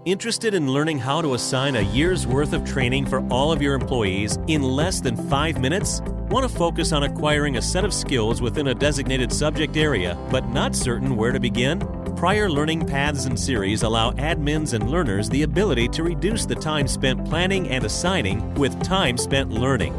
Interested in learning how to assign a year's worth of training for all of your employees in less than 5 minutes? Want to focus on acquiring a set of skills within a designated subject area, but not certain where to begin? Pryor Learning Paths Series allow admins and learners the ability to reduce the time spent planning and assigning with time spent learning.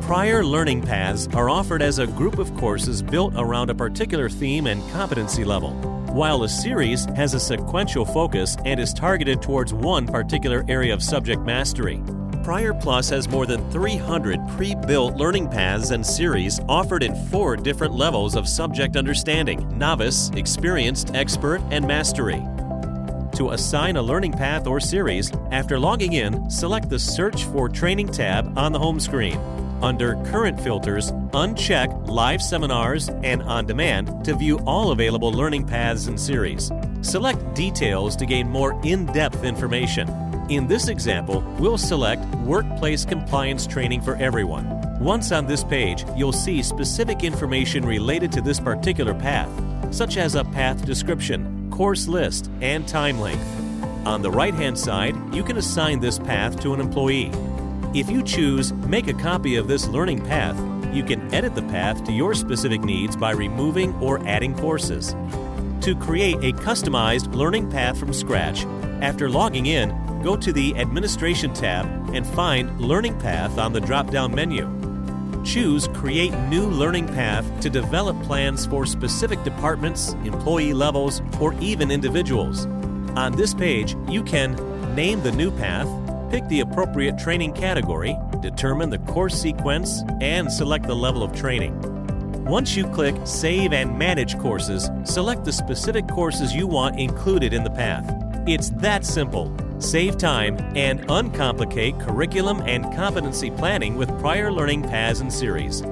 Pryor Learning Paths are offered as a group of courses built around a particular theme and competency level, while a series has a sequential focus and is targeted towards one particular area of subject mastery. Pryor Plus has more than 300 pre-built learning paths and series offered in 4 different levels of subject understanding: novice, experienced, expert, and mastery. To assign a learning path or series, after logging in, select the Search for Training tab on the home screen. Under Current Filters, uncheck Live Seminars and On Demand to view all available learning paths and series. Select Details to gain more in-depth information. In this example, we'll select Workplace Compliance Training for Everyone. Once on this page, you'll see specific information related to this particular path, such as a path description, course list, and time length. On the right-hand side, you can assign this path to an employee. If you choose Make a copy of this learning path, you can edit the path to your specific needs by removing or adding courses. To create a customized learning path from scratch, after logging in, go to the Administration tab and find Learning Path on the drop-down menu. Choose Create New Learning Path to develop plans for specific departments, employee levels, or even individuals. On this page, you can name the new path, pick the appropriate training category, determine the course sequence, and select the level of training. Once you click Save and Manage Courses, select the specific courses you want included in the path. It's that simple. Save time and uncomplicate curriculum and competency planning with Pryor Learning Paths Series.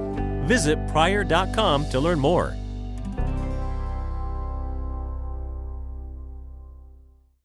Visit Pryor.com to learn more.